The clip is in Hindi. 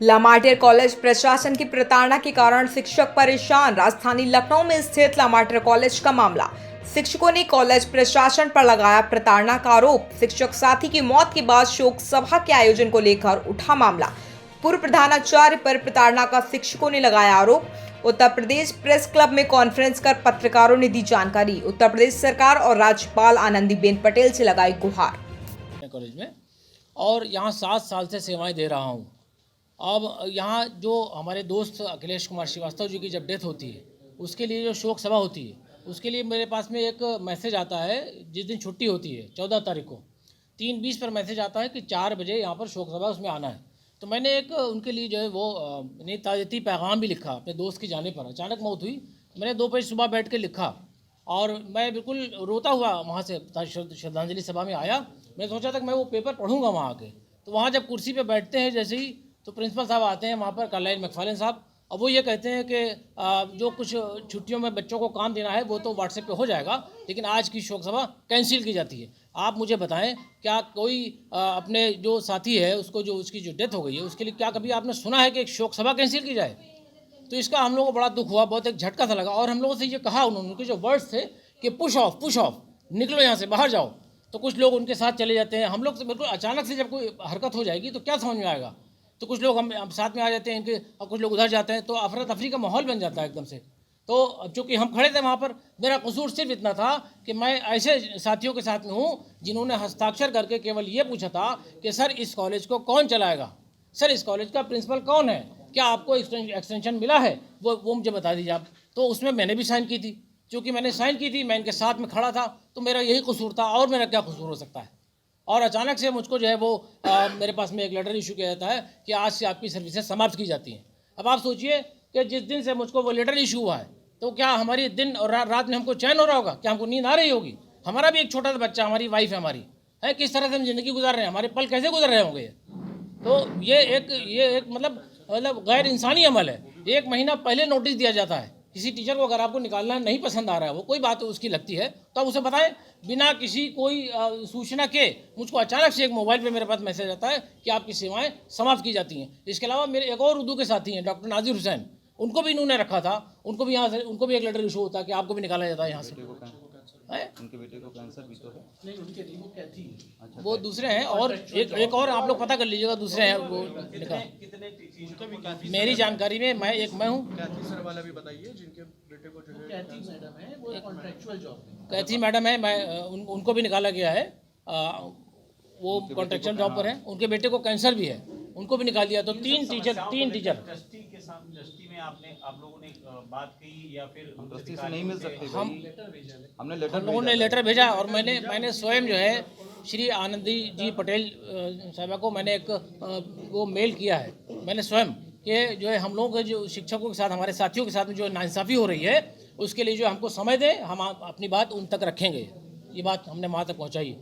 लामाटियर कॉलेज प्रशासन की प्रताड़ना के कारण शिक्षक परेशान। राजधानी लखनऊ में स्थित लामाटियर कॉलेज का मामला। शिक्षकों ने कॉलेज प्रशासन पर लगाया प्रताड़ना का आरोप। शिक्षक साथी की मौत के बाद शोक सभा के आयोजन को लेकर उठा मामला। पूर्व प्रधानाचार्य पर प्रताड़ना का शिक्षकों ने लगाया आरोप। उत्तर प्रदेश प्रेस क्लब में कॉन्फ्रेंस कर पत्रकारों ने दी जानकारी। उत्तर प्रदेश सरकार और राज्यपाल आनंदीबेन पटेल से लगाई गुहार। कॉलेज में और यहाँ 7 साल से सेवाएं दे रहा हूँ। अब यहाँ जो हमारे दोस्त अखिलेश कुमार श्रीवास्तव जी की जब डेथ होती है, उसके लिए जो शोक सभा होती है, उसके लिए मेरे पास में एक मैसेज आता है। जिस दिन छुट्टी होती है 14 तारीख को 3:20 पर मैसेज आता है कि 4 बजे यहाँ पर शोक सभा उसमें आना है। तो मैंने एक उनके लिए जो है वो ताज़ती पैगाम भी लिखा। अपने दोस्त की जाने पर अचानक मौत हुई, मैंने 2 बजे सुबह बैठ के लिखा और मैं बिल्कुल रोता हुआ वहाँ से श्रद्धांजलि सभा में आया। मैंने सोचा था कि मैं वो पेपर पढ़ूंगा वहाँ आके। तो वहाँ जब कुर्सी पे बैठते हैं जैसे ही, तो प्रिंसिपल साहब आते हैं वहाँ पर, कार्लाइल मैकफार्लेन साहब, और वो ये कहते हैं कि जो कुछ छुट्टियों में बच्चों को काम देना है वो तो व्हाट्सएप पे हो जाएगा, लेकिन आज की शोक सभा कैंसिल की जाती है। आप मुझे बताएं, क्या कोई अपने जो साथी है उसको उसकी जो डेथ हो गई है उसके लिए क्या कभी आपने सुना है कि एक शोक सभा कैंसिल की जाए? तो इसका हम लोगों को बड़ा दुख हुआ, बहुत एक झटका सा लगा। और हम लोगों से ये कहा उन्होंने, उनके जो वर्ड्स थे कि पुश ऑफ, निकलो यहाँ से, बाहर जाओ। तो कुछ लोग उनके साथ चले जाते हैं। हम लोग से बिल्कुल अचानक से जब कोई हरकत हो जाएगी तो क्या समझ में आएगा? तो कुछ लोग हम साथ में आ जाते हैं इनके, और कुछ लोग उधर जाते हैं, तो अफरा तफरी का माहौल बन जाता है एकदम से। तो चूँकि हम खड़े थे वहाँ पर, मेरा कसूर सिर्फ इतना था कि मैं ऐसे साथियों के साथ में हूँ जिन्होंने हस्ताक्षर करके केवल ये पूछा था कि सर इस कॉलेज को कौन चलाएगा, सर इस कॉलेज का प्रिंसिपल कौन है, क्या आपको एक्सटेंशन मिला है, वो मुझे बता दीजिए आप। तो उसमें मैंने भी साइन की थी। चूँकि मैंने साइन की थी, मैं इनके साथ में खड़ा था, तो मेरा यही कसूर था, और मेरा क्या कसूर हो सकता है? और अचानक से मुझको जो है वो मेरे पास में एक लेटर इशू किया जाता है कि आज से आपकी सर्विसेज समाप्त की जाती हैं। अब आप सोचिए कि जिस दिन से मुझको वो लेटर इशू हुआ है, तो क्या हमारी दिन और रात में हमको चैन हो रहा होगा? क्या हमको नींद आ रही होगी? हमारा भी एक छोटा सा बच्चा, हमारी वाइफ है, हमारी है, किस तरह से हम ज़िंदगी गुजार रहे हैं, हमारे पल कैसे गुजर रहे होंगे? तो ये एक मतलब गैर इंसानी अमल है। 1 महीना पहले नोटिस दिया जाता है। किसी टीचर को अगर आपको निकालना नहीं पसंद आ रहा है, वो कोई बात उसकी लगती है, तो आप उसे बताएं बिना किसी कोई सूचना के। मुझको अचानक से एक मोबाइल पे मेरे पास मैसेज आता है कि आपकी सेवाएं समाप्त की जाती हैं। इसके अलावा मेरे एक और उर्दू के साथी हैं, डॉक्टर नाजिर हुसैन, उनको भी इन्होंने रखा था। उनको भी यहाँ से, उनको भी एक लेटर इशू होता है कि आपको भी निकाला जाता है यहाँ से। उनके बेटे को कैंसर भी तो है? नहीं, उनके नहीं, वो कैथी है। वो दूसरे हैं, और एक और आप लोग पता कर लीजिएगा, दूसरे हैं वो लिखा। मेरी जानकारी में मैं हूँ। कैथी सर वाला भी बताइए, जिनके बेटे को जो है कैथी मैडम है, वो कॉन्ट्रैक्चुअल जॉब। कैथी मैडम है, मैं उनको भी निकाला गया है। वो कॉन्ट्रैक्चुअल जॉब पर है। उनके बेटे को कैंसर भी है, उनको भी निकाल दिया। तो 3 टीचर ट्रस्टी के साथ, ट्रस्टी में आप लोगों ने बात की या फिर ट्रस्टी से नहीं मिल सकते? हम लोगों ने लेटर भेजा, और मैंने स्वयं जो है श्री आनंदी जी पटेल साहबा को मैंने एक वो मेल किया है। मैंने स्वयं कि जो है हम लोगों के जो शिक्षकों के साथ, हमारे साथियों के साथ में जो नाइंसाफ़ी हो रही है, उसके लिए जो हमको समय दें, हम अपनी बात उन तक रखेंगे। ये बात हमने वहाँ तक पहुँचाई।